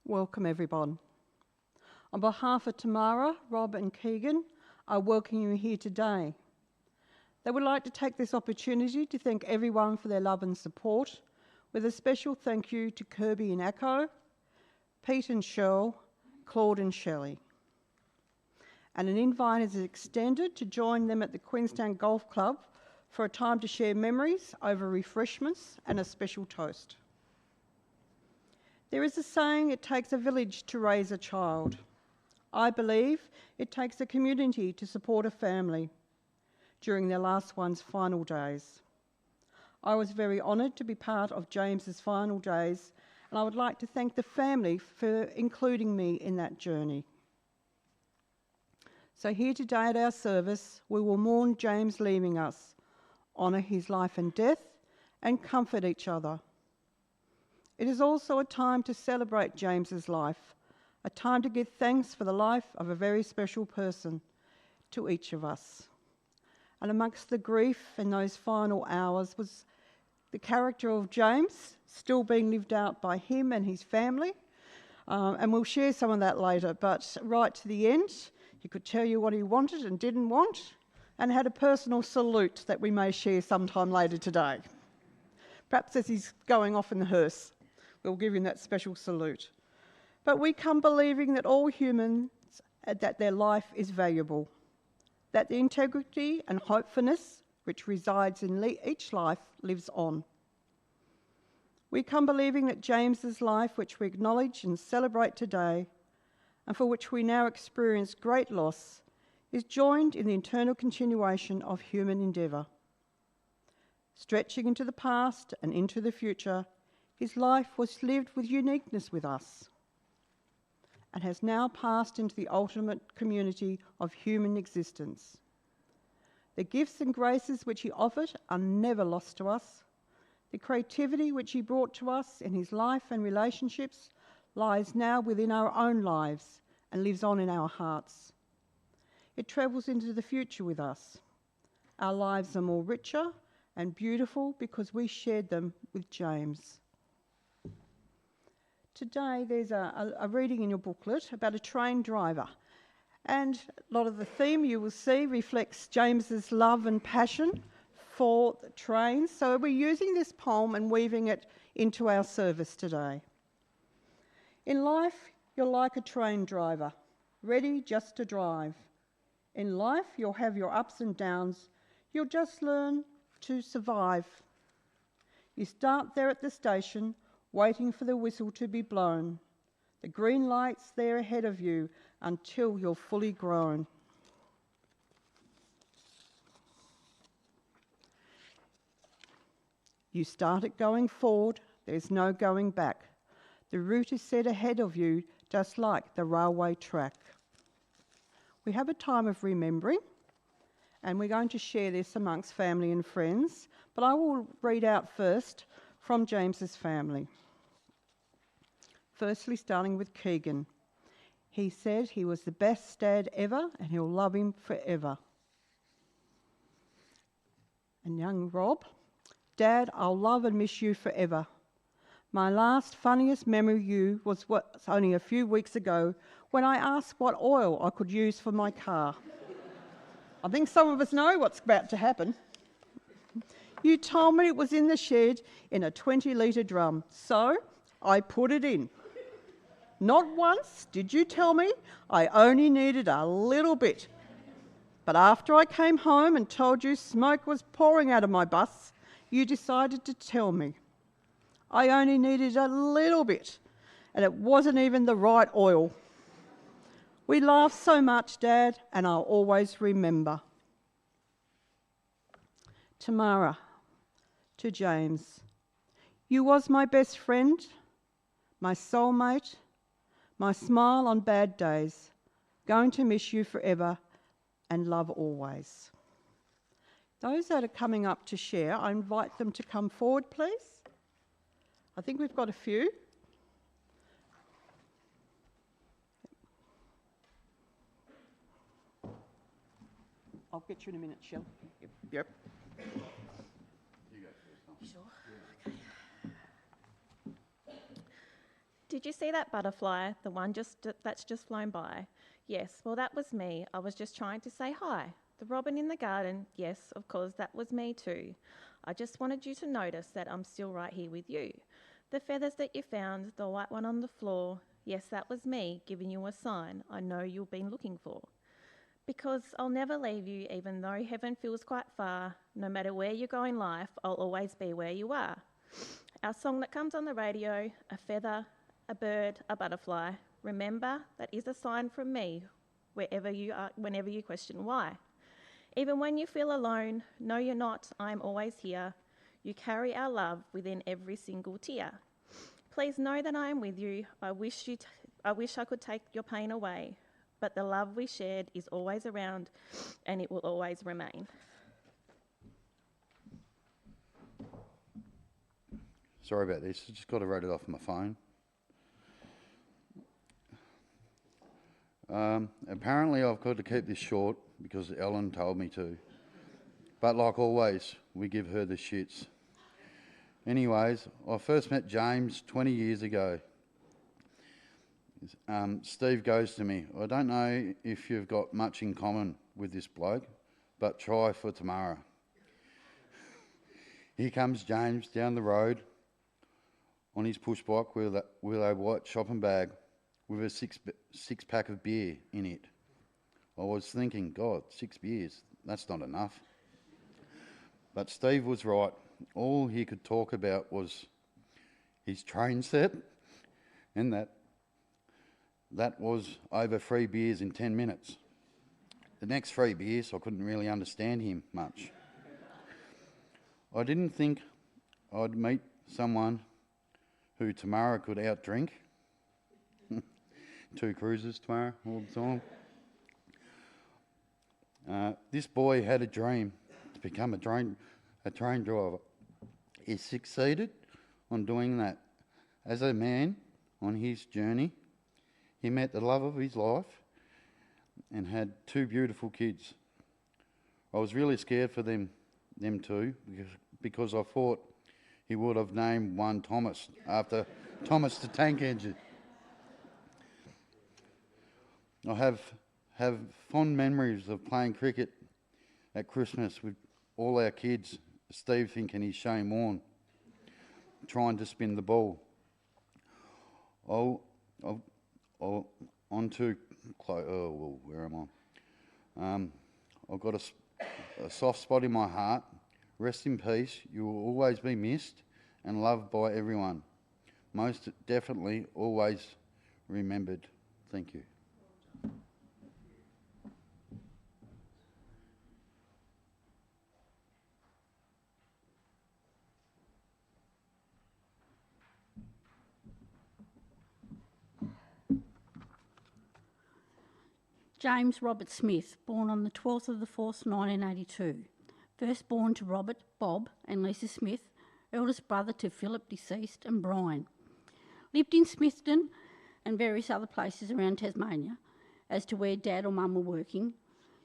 Welcome everyone. On behalf of Tamara, Rob and Keegan, I welcome you here today. They would like to take this opportunity to thank everyone for their love and support, with a special thank you to Kirby and Echo, Pete and Cheryl, Claude and Shelley. And an invite is extended to join them at the Queenstown Golf Club for a time to share memories over refreshments and a special toast. There is a saying, it takes a village to raise a child. I believe it takes a community to support a family during their last one's final days. I was very honoured to be part of James's final days, and I would like to thank the family for including me in that journey. So here today at our service, we will mourn James leaving us, honour his life and death, and comfort each other. It is also a time to celebrate James's life, a time to give thanks for the life of a very special person to each of us. And amongst the grief in those final hours was the character of James still being lived out by him and his family. And we'll share some of that later, but right to the end, he could tell you what he wanted and didn't want, and had a personal salute that we may share sometime later today. Perhaps as he's going off in the hearse, we'll give him that special salute. But we come believing that all humans, that their life is valuable, that the integrity and hopefulness which resides in each life lives on. We come believing that James's life, which we acknowledge and celebrate today, and for which we now experience great loss, is joined in the eternal continuation of human endeavour. Stretching into the past and into the future, his life was lived with uniqueness with us, and has now passed into the ultimate community of human existence. The gifts and graces which he offered are never lost to us. The creativity which he brought to us in his life and relationships lies now within our own lives and lives on in our hearts. It travels into the future with us. Our lives are more richer and beautiful because we shared them with James. Today there's a reading in your booklet about a train driver, and a lot of the theme you will see reflects James's love and passion for the trains. So we're using this poem and weaving it into our service today. In life, you're like a train driver, ready just to drive. In life, you'll have your ups and downs. You'll just learn to survive. You start there at the station, waiting for the whistle to be blown. The green light's there ahead of you until you're fully grown. You start it going forward, there's no going back. The route is set ahead of you, just like the railway track. We have a time of remembering, and we're going to share this amongst family and friends, but I will read out first from James's family. Firstly, starting with Keegan. He said he was the best dad ever, and he'll love him forever. And young Rob, Dad, I'll love and miss you forever. My last funniest memory of you was only a few weeks ago when I asked what oil I could use for my car. I think some of us know what's about to happen. You told me it was in the shed in a 20-litre drum, so I put it in. Not once did you tell me I only needed a little bit. But after I came home and told you smoke was pouring out of my bus, you decided to tell me. I only needed a little bit, and it wasn't even the right oil. We laughed so much, Dad, and I'll always remember. Tamara, to James. You was my best friend, my soulmate, my smile on bad days. Going to miss you forever and love always. Those that are coming up to share, I invite them to come forward, please. I think we've got a few. I'll get you in a minute, Shell. Yep. You go first. Sure. Okay. Did you see that butterfly, the one that's just flown by? Yes, well, that was me. I was just trying to say hi. The robin in the garden, yes, of course, that was me too. I just wanted you to notice that I'm still right here with you. The feathers that you found, the white one on the floor, yes, that was me giving you a sign I know you've been looking for. Because I'll never leave you, even though heaven feels quite far. No matter where you go in life, I'll always be where you are. Our song that comes on the radio, a feather, a bird, a butterfly. Remember, that is a sign from me, wherever you are, whenever you question why. Even when you feel alone, no you're not, I'm always here. You carry our love within every single tear. Please know that I am with you. I wish I could take your pain away, but the love we shared is always around and it will always remain. Sorry about this, I just got to write it off my phone. Apparently I've got to keep this short because Ellen told me to. But like always, we give her the shits. Anyways, I first met James 20 years ago. Steve goes to me, I don't know if you've got much in common with this bloke, but try for tomorrow. Here comes James down the road on his push bike with a white shopping bag with a six pack of beer in it. I was thinking, God, 6 beers, that's not enough. But Steve was right. All he could talk about was his train set, and that was over 3 beers in 10 minutes. The next 3 beers, I couldn't really understand him much. I didn't think I'd meet someone who tomorrow could outdrink. 2 cruises tomorrow, all the time. This boy had a dream to become a train driver. He succeeded on doing that. As a man on his journey, he met the love of his life and had 2 beautiful kids. I was really scared for them two because I thought he would have named one Thomas after Thomas the Tank Engine. I have fond memories of playing cricket at Christmas with all our kids, Steve thinking he's Shane Warne, trying to spin the ball. Where am I? I've got a soft spot in my heart. Rest in peace. You will always be missed and loved by everyone. Most definitely always remembered. Thank you. James Robert Smith, born on the 12th of the 4th, 1982. First born to Robert, Bob and Lisa Smith, eldest brother to Philip, deceased, and Brian. Lived in Smithton and various other places around Tasmania as to where Dad or Mum were working.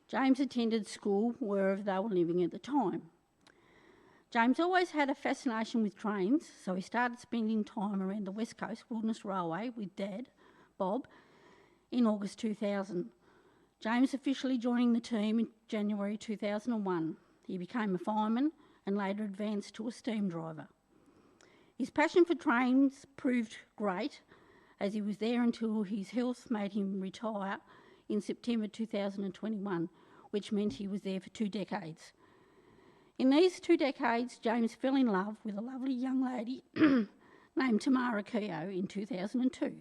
James attended school wherever they were living at the time. James always had a fascination with trains, so he started spending time around the West Coast Wilderness Railway with Dad, Bob, in August 2000. James officially joining the team in January 2001. He became a fireman and later advanced to a steam driver. His passion for trains proved great as he was there until his health made him retire in September 2021, which meant he was there for 2 decades. In these 2 decades, James fell in love with a lovely young lady named Tamara Keogh in 2002,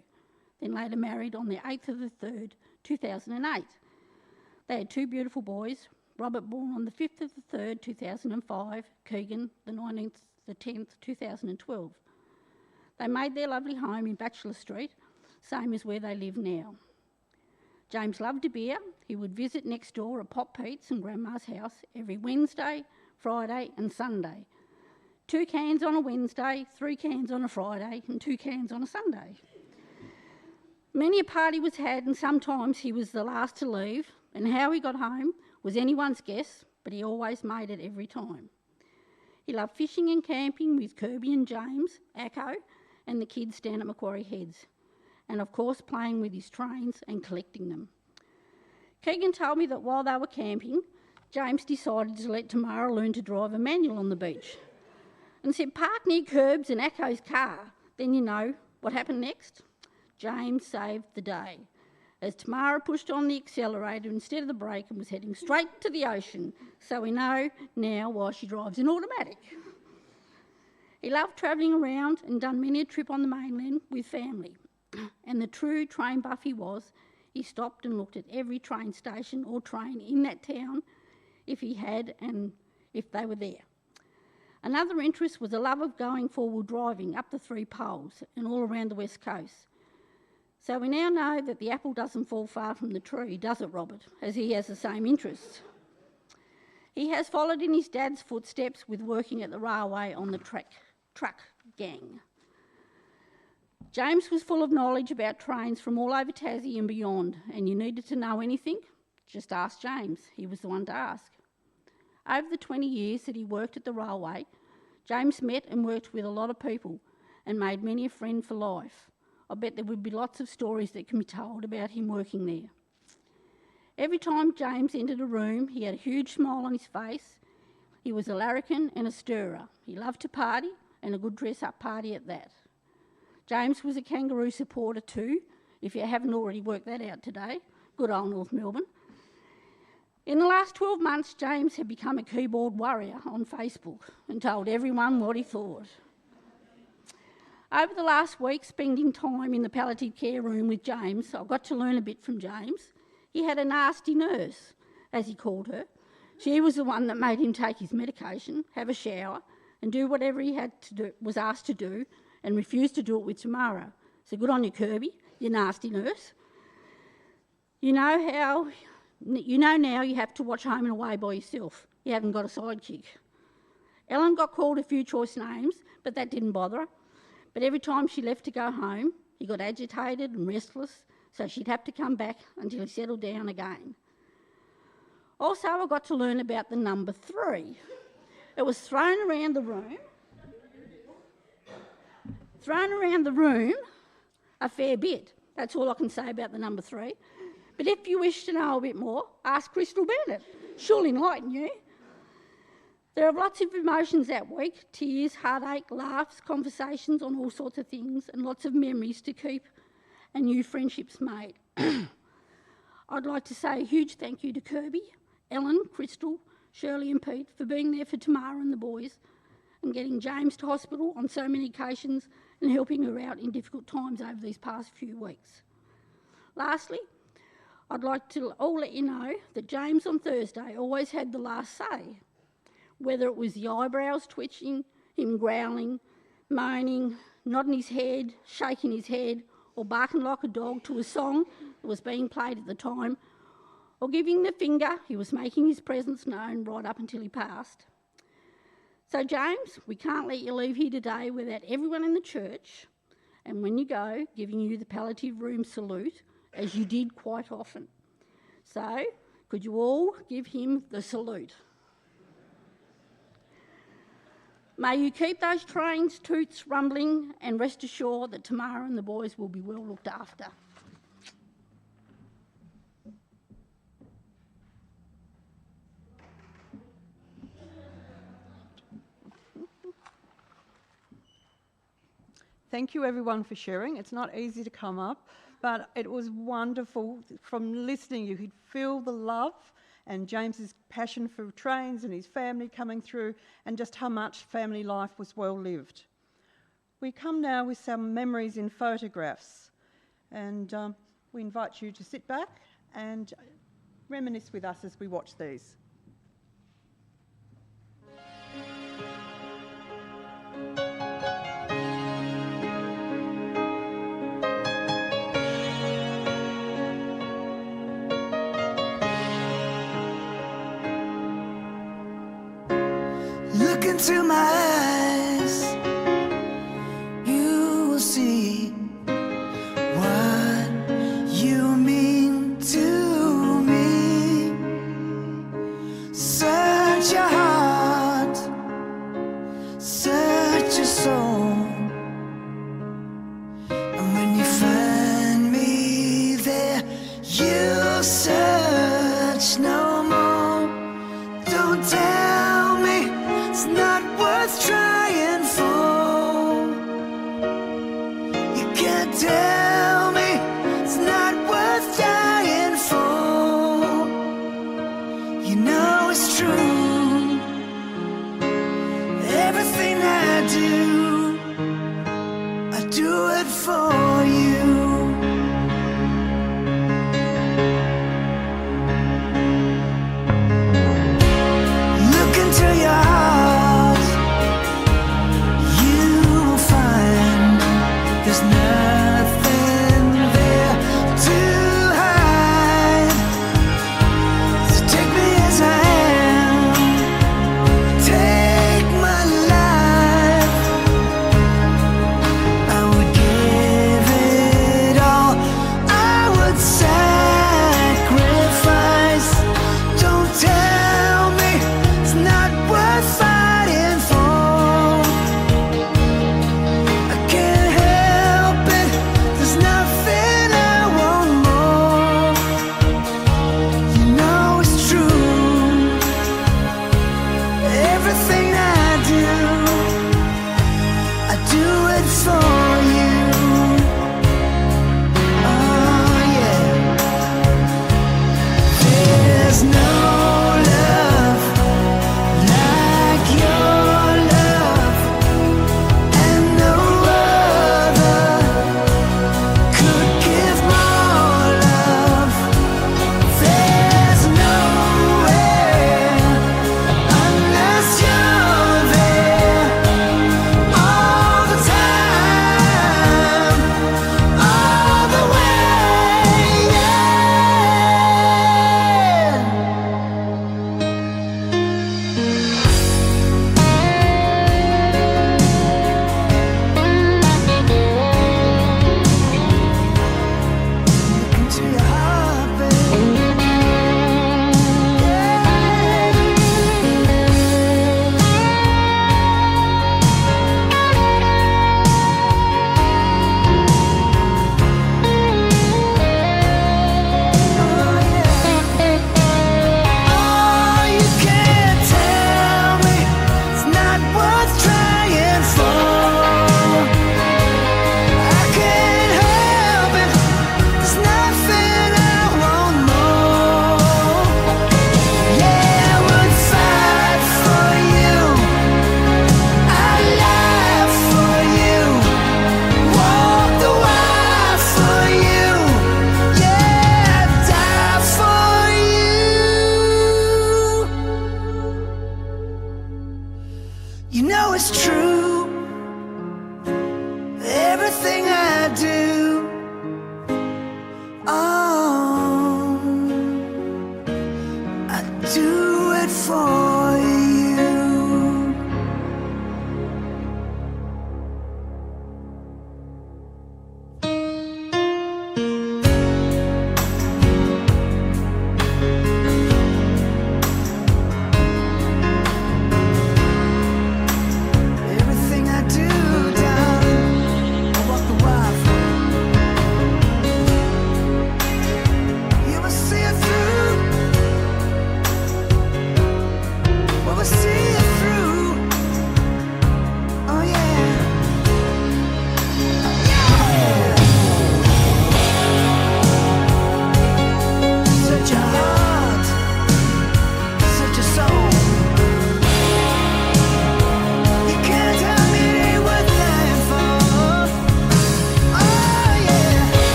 then later married on the 8th of the 3rd, 2008. They had 2 beautiful boys, Robert born on the 5th of the 3rd, 2005, Keegan the 19th, the 10th, 2012. They made their lovely home in Bachelor Street, same as where they live now. James loved a beer. He would visit next door at Pop Pete's and Grandma's house every Wednesday, Friday and Sunday. 2 cans on a Wednesday, 3 cans on a Friday and 2 cans on a Sunday. Many a party was had and sometimes he was the last to leave, and how he got home was anyone's guess, but he always made it every time. He loved fishing and camping with Kirby and James, Acco, and the kids down at Macquarie Heads. and of course playing with his trains and collecting them. Keegan told me that while they were camping, James decided to let Tamara learn to drive a manual on the beach and said, "Park near curbs and Acco's car." Then you know what happened next. James saved the day as Tamara pushed on the accelerator instead of the brake and was heading straight to the ocean. So we know now why she drives an automatic. He loved travelling around and done many a trip on the mainland with family. And the true train buff he was, he stopped and looked at every train station or train in that town if he had and if they were there. Another interest was a love of going four-wheel driving up the three poles and all around the west coast. So we now know that the apple doesn't fall far from the tree, does it, Robert, as he has the same interests. He has followed in his dad's footsteps with working at the railway on the truck gang. James was full of knowledge about trains from all over Tassie and beyond, and you needed to know anything, just ask James. He was the one to ask. Over the 20 years that he worked at the railway, James met and worked with a lot of people and made many a friend for life. I bet there would be lots of stories that can be told about him working there. Every time James entered a room, he had a huge smile on his face. He was a larrikin and a stirrer. He loved to party, and a good dress-up party at that. James was a kangaroo supporter too, if you haven't already worked that out today. Good old North Melbourne. In the last 12 months, James had become a keyboard warrior on Facebook and told everyone what he thought. Over the last week, spending time in the palliative care room with James, I got to learn a bit from James. He had a nasty nurse, as he called her. She was the one that made him take his medication, have a shower, and do whatever he was asked to do, and refused to do it with Tamara. So good on you, Kirby, you nasty nurse. You know now you have to watch Home and Away by yourself. You haven't got a sidekick. Ellen got called a few choice names, but that didn't bother her. But every time she left to go home, he got agitated and restless, so she'd have to come back until he settled down again. Also, I got to learn about the number 3. It was thrown around the room a fair bit. That's all I can say about the number 3. But if you wish to know a bit more, ask Crystal Bennett. She'll enlighten you. There are lots of emotions that week: tears, heartache, laughs, conversations on all sorts of things, and lots of memories to keep and new friendships made. I'd like to say a huge thank you to Kirby, Ellen, Crystal, Shirley and Pete for being there for Tamara and the boys and getting James to hospital on so many occasions and helping her out in difficult times over these past few weeks. Lastly, I'd like to all let you know that James on Thursday always had the last say. Whether it was the eyebrows twitching, him growling, moaning, nodding his head, shaking his head, or barking like a dog to a song that was being played at the time, or giving the finger, he was making his presence known right up until he passed. So James, we can't let you leave here today without everyone in the church, and when you go, giving you the palliative room salute, as you did quite often. So, could you all give him the salute? May you keep those trains' toots rumbling and rest assured that Tamara and the boys will be well looked after. Thank you everyone for sharing. It's not easy to come up, but it was wonderful. From listening, you could feel the love and James's passion for trains and his family coming through, and just how much family life was well lived. We come now with some memories in photographs, and we invite you to sit back and reminisce with us as we watch these. Look into my eyes, you will see what you mean to me. Search your heart, search your soul, and when you find worth trying for. You can't tell me it's not worth dying for. You know it's true. Everything I do it for you. Look into your heart, you'll find there's nothing there to hide. So take me as I am, take my life. I would give it all, I would sacrifice. Don't tell me it's not worth fighting for. I can't help it, there's nothing I want more. You know it's true. Everything I do it for you. Oh yeah. There's no love like your love, and no other could give more love. There's nowhere unless you're there all the time, all the way, yeah. Look into your heart, babe. Oh, you can't tell me it's not worth trying for. I can't help it, there's nothing I want more. Yeah, I would fight for you, I'd lie for you, walk the wire for you, yeah, I'd die for you. You know it's true. Everything I do, oh, I do it for you. Everything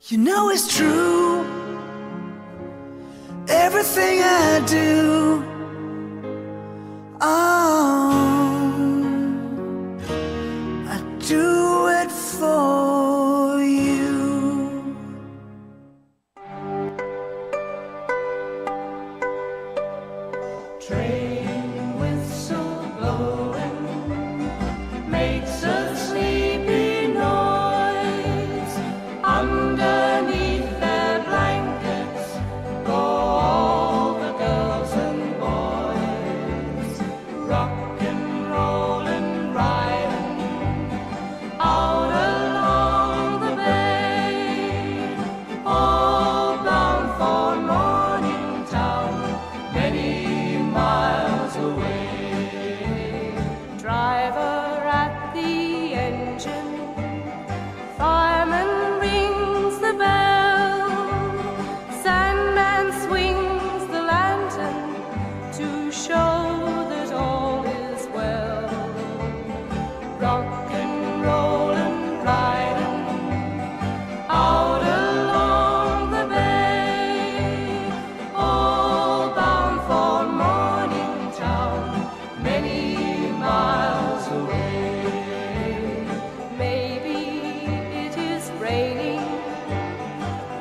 You know it's true. Everything I do, oh, I do it for you. Train whistle blowing makes a sleepy noise. Underneath their blankets go all the girls and boys, rock and rollin', riding out along the bay, all bound for Morningtown, many miles away. Driver at the engine, fireman rings the bell, Sandman swings the lantern to show that all is well. Rock and rollin', riding out along the bay, all bound for Morningtown, many miles away. Maybe it is raining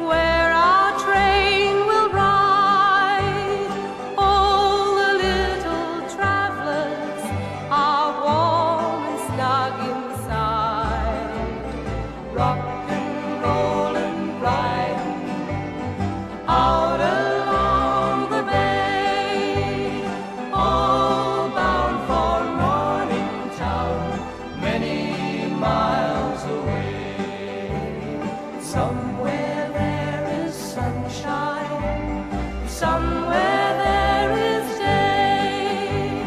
where our train will ride. All the little travelers are warm and snug inside. Rock and rollin', riding out along the bay, all bound for Morningtown, many miles away. Somewhere there is sunshine, somewhere there is day,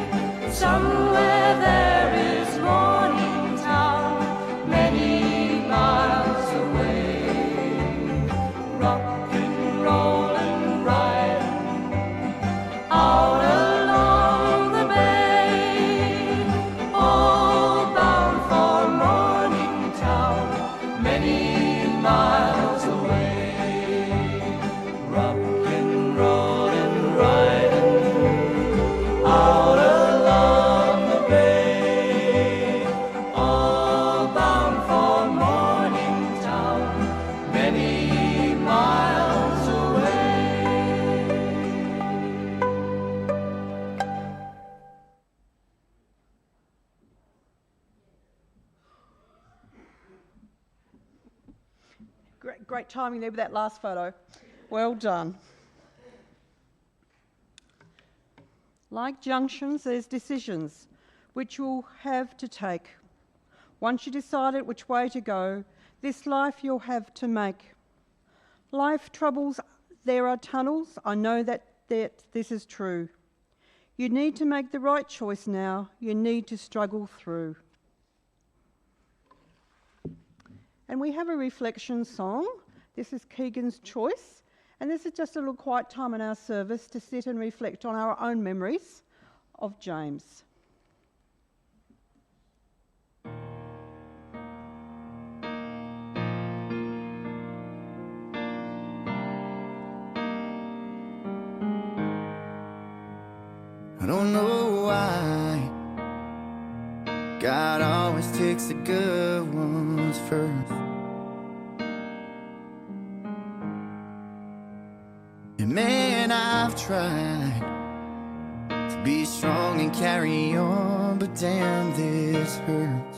somewhere there is Morningtown, many miles away. Rock and rollin', riding out along the bay, all bound for Morningtown, many miles away. Rock and rollin', riding out along the bay, all bound for Morningtown, many miles away. Great timing there with that last photo. Well done. Like junctions, there's decisions which you'll have to take. Once you decided which way to go, this life you'll have to make. Life troubles, there are tunnels, I know that this is true. You need to make the right choice now, you need to struggle through. And we have a reflection song. This is Keegan's choice. And this is just a little quiet time in our service to sit and reflect on our own memories of James. I don't know why God always takes the good ones first. And man, I've tried to be strong and carry on, but damn, this hurts.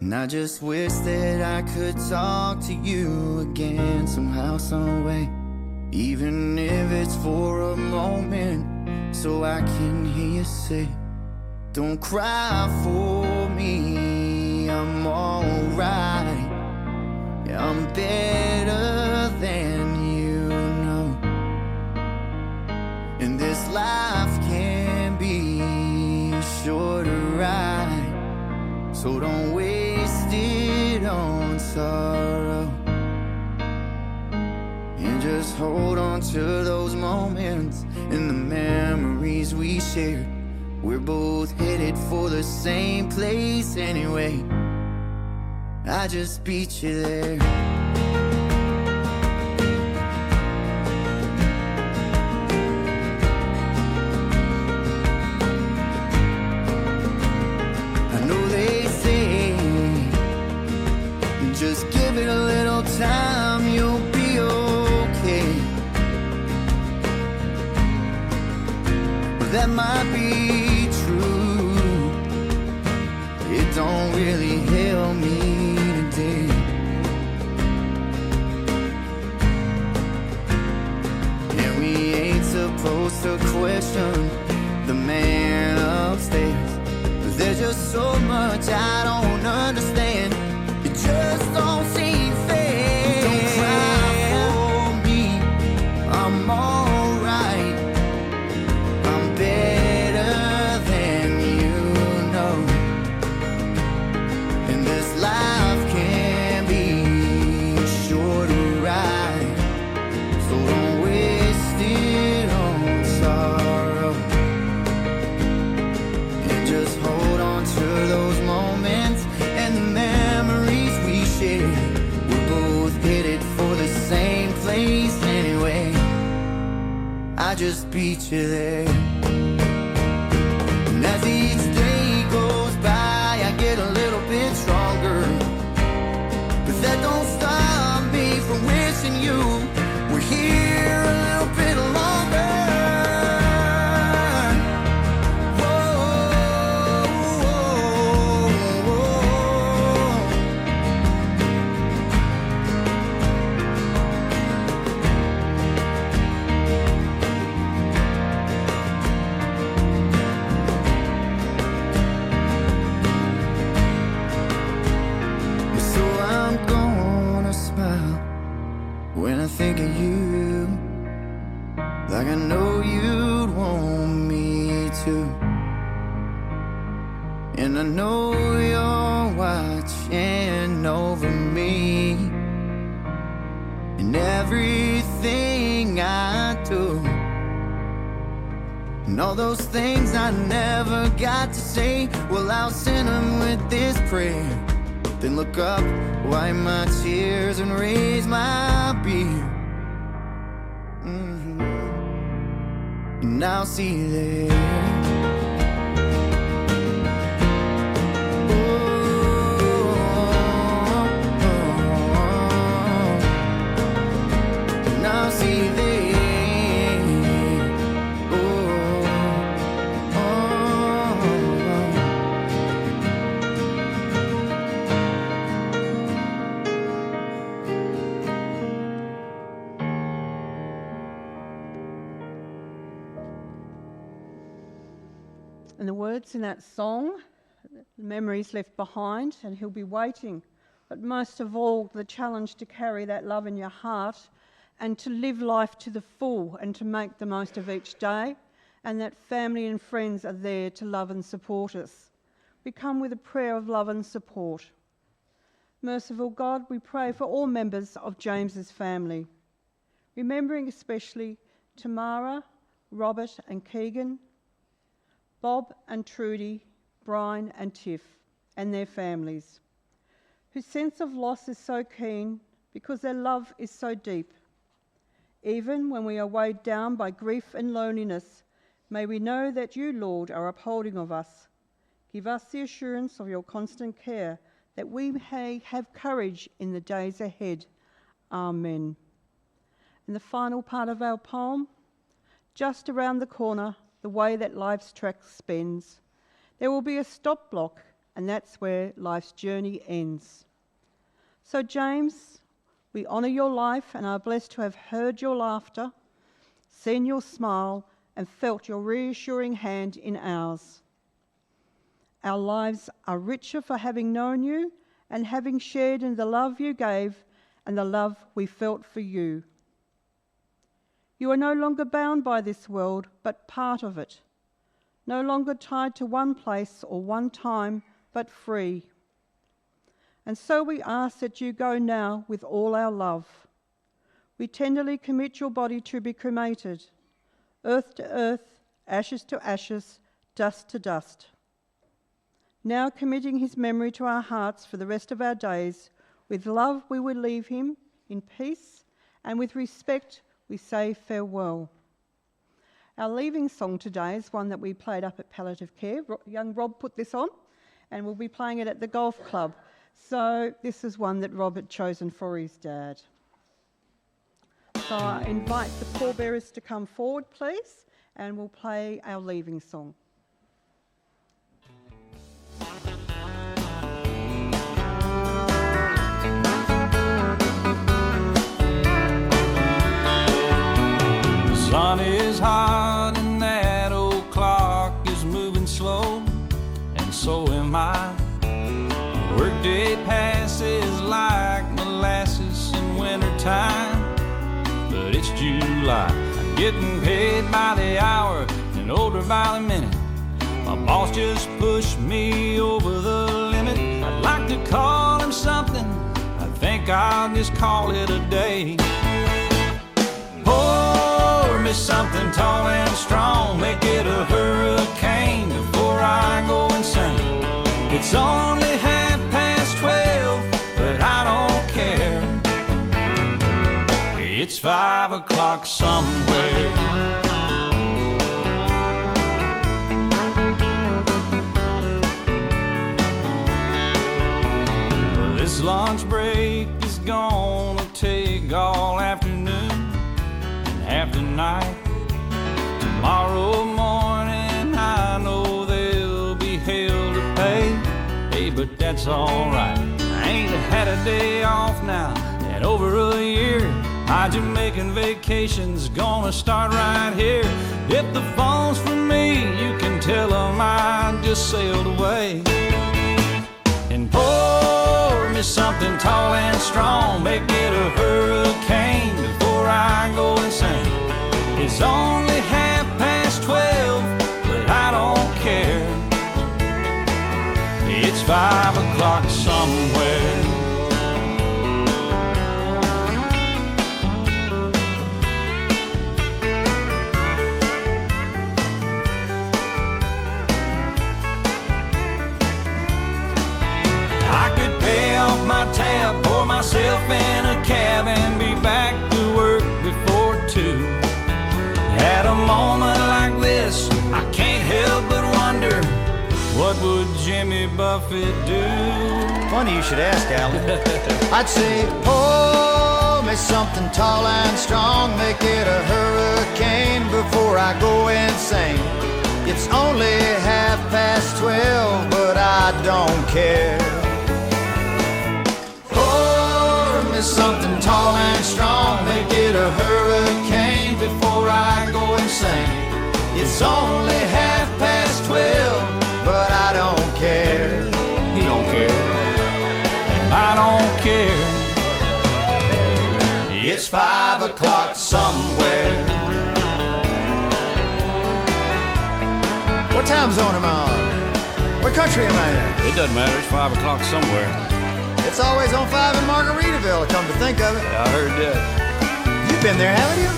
And I just wish that I could talk to you again somehow, some way, even if it's for a moment, so I can hear you say, don't cry for me, I'm alright. Yeah, I'm better than you know. And this life can be a shorter ride, so don't waste it on sorrow. And just hold on to those moments and the memories we shared. We're both headed for the same place anyway. I just beat you there. I know they say, just give it a little time, you'll be okay. But that might be true. It don't really help me today. And we ain't supposed to question the man upstairs. There's just so much I don't understand. It just don't seem fair. Don't cry for me, I'm alright. I'm better than you know. And this life can be short or right. So don't waste it on sorrow. And just hold on to those moments and the memories we shared. We're both headed for the same place anyway. I just beat you there. And as each day goes by, I get a little bit stronger. But that don't stop me from wishing you were here a little bit longer. So I'm gonna smile when I think of you, like I know you'd want me to. And I know you're watching over me in everything I do. And all those things I never got to say, well, I'll send them with this prayer. Then look up, wipe my tears and raise my beer. And I'll see you there. And I'll see you there. And the words in that song, the memories left behind, and he'll be waiting. But most of all, the challenge to carry that love in your heart and to live life to the full and to make the most of each day, and that family and friends are there to love and support us. We come with a prayer of love and support. Merciful God, we pray for all members of James's family, remembering especially Tamara, Robert and Keegan, Bob and Trudy, Brian and Tiff, and their families, whose sense of loss is so keen because their love is so deep. Even when we are weighed down by grief and loneliness, may we know that you, Lord, are upholding of us. Give us the assurance of your constant care, that we may have courage in the days ahead. Amen. And the final part of our poem, just around the corner, the way that life's track spins, there will be a stop block, and that's where life's journey ends. So James, we honour your life and are blessed to have heard your laughter, seen your smile and felt your reassuring hand in ours. Our lives are richer for having known you and having shared in the love you gave and the love we felt for you. You are no longer bound by this world, but part of it. No longer tied to one place or one time, but free. And so we ask that you go now with all our love. We tenderly commit your body to be cremated, earth to earth, ashes to ashes, dust to dust. Now committing his memory to our hearts for the rest of our days, with love we will leave him, in peace, and with respect we say farewell. Our leaving song today is one that we played up at Palliative Care. Young Rob put this on, and we'll be playing it at the golf club. So this is one that Rob had chosen for his dad. So I invite the pallbearers to come forward, please, and we'll play our leaving song. The sun is hot and that old clock is moving slow, and so am I. Workday passes like molasses in wintertime, but it's July. I'm getting paid by the hour and older by the minute. My boss just pushed me over the limit. I'd like to call him something, I think I'll just call it a day. Pour me something tall and strong, make it a hurricane before I go insane. It's only 12, but I don't care. It's 5 o'clock somewhere. Well, this lunch break is gonna take all afternoon and half the night. Tomorrow morning I know there'll be hell to pay. Hey, but that's alright. I ain't had a day off now in over a year. My Jamaican vacation's gonna start right here. If the phone's for me, you can tell them I just sailed away. And pour me something tall and strong, make it a hurricane before I go insane. It's only 12:30, but I don't care. It's 5 o'clock somewhere. I could pay off my tab, pour myself in a cab, and be back to work before 2. At a moment like this, I can't help but wonder, what would Jimmy Buffett do? Funny you should ask, Alan. I'd say, pour me something tall and strong, make it a hurricane before I go insane. It's only 12:30, but I don't care. Pour me something tall and strong, make it a hurricane before I go insane. It's only 12:30, but I don't care. He don't care, and I don't care. It's 5 o'clock somewhere. What time zone am I on? What country am I in? It doesn't matter, it's 5 o'clock somewhere. It's always on 5 in Margaritaville, come to think of it. Yeah, I heard that. You've been there, haven't you?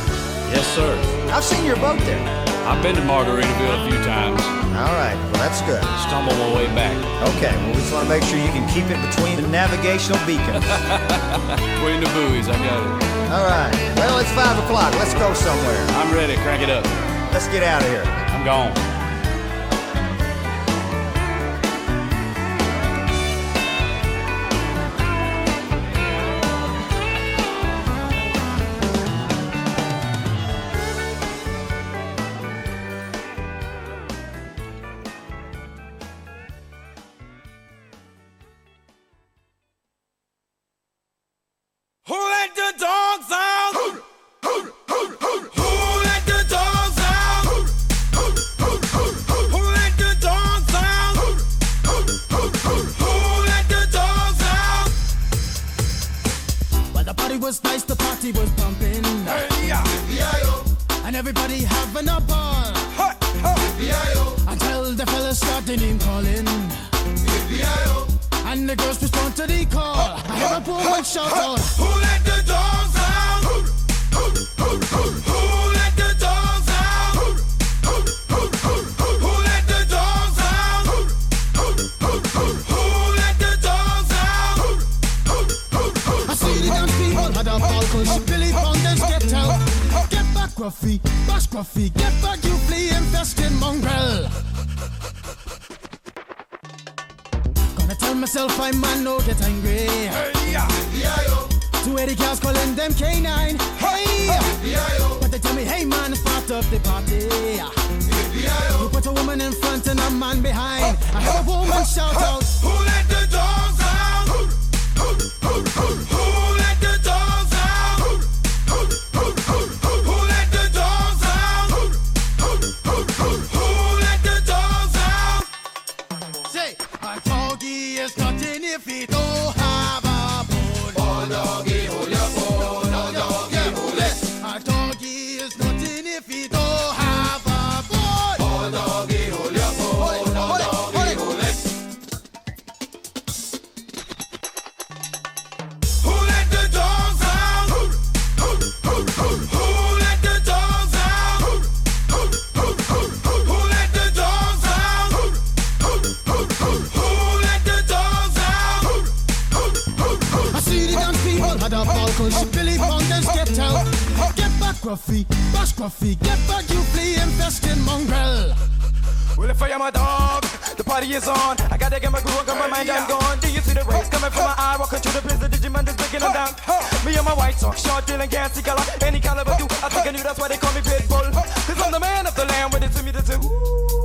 Yes, sir. I've seen your boat there. I've been to Margaritaville a few times. All right, well, that's good. Stumbled my way back. Okay, well, we just want to make sure you can keep it between the navigational beacons. Between the buoys, I got it. All right, well, it's 5 o'clock. Let's go somewhere. I'm ready, crank it up. Let's get out of here. I'm gone. Who let the dogs out? Who let the dogs out? Who let the dogs out? Who let the dogs out? Well, the party was nice, the party was pumping, Hey, yeah. and everybody having a ball. Until the fellas started name calling, and the girls respond to the call. I hear a poor one shout out, Who let the dogs out? Who let the dogs out? Who let the dogs out? scruffy, get back, you flea infested mongrel. Gonna tell myself I man no get angry. Hey, yeah, B.I.O. 280 cows calling them K9. Hey, B.I.O. but they tell me, hey man, start up the party. B.I.O. You put a woman in front and a man behind. I heard a woman shout out, Who let the dogs out? Who let the dogs out? Who let the dogs out? Who let the dogs out? say, a doggy is nothing if he don't have a bone. Oh, doggy, hold your bone. Oh, doggy, hold it. A doggy is nothing if he don't have a bone. Oh, doggy, hold your bone. Oh, doggy, hold it. Who let the dogs out? Who let the dogs out? Who let the dogs out? Who let the dogs out? I see the dance people had a ball cause Billy Fountains get out. Get back, Gruffy, bash Gruffy, get back, you flea infested mongrel. Well, if I am a dog, the party is on. I gotta get my groove on, got my mind, I'm gone. Do you see the rays coming from my eye? Walking through the blizzard, Digimon is breaking them down. Me and my white sock, short, dealing, gassy color. Any caliber do, I think I knew that's why they call me Pitbull. Cause I'm the man of the land, with it to me to do.